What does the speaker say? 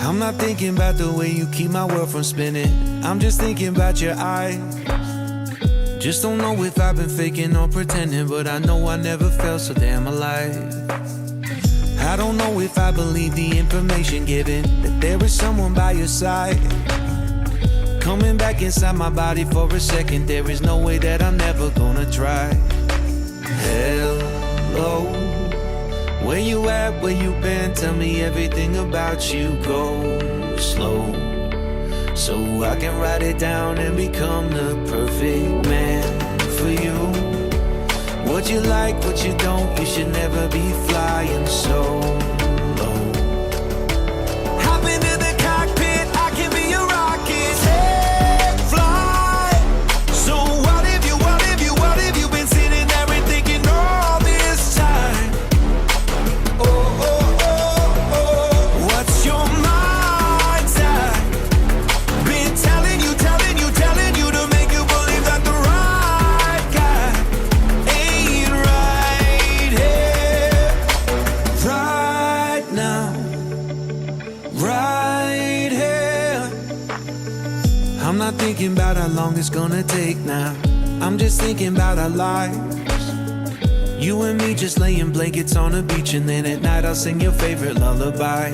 I'm not thinking about the way you keep my world from spinning. I'm just thinking about your eyes. Just don't know if I've been faking or pretending, but I know I never felt so damn alive. I don't know if I believe the information given, that there is someone by your side. Coming back inside my body for a second, there is no way that I'm never gonna try. Hello, where you at, where you been? Tell me everything about you, go slow, so I can write it down and become the perfect man for you. What you like, what you don't, you should never be flying so low. Hop into the cockpit, I can be your rocket. Hey, fly. So what if you been sitting there and thinking all this time? Oh, oh, oh, oh, what's your mind's at? Been telling you to make you believe that the right guy ain't right here, right now, right here. I'm not thinking about how long it's gonna take now. I'm just thinking about our lives. You and me just laying blankets on a beach, and then at night I'll sing your favorite lullaby.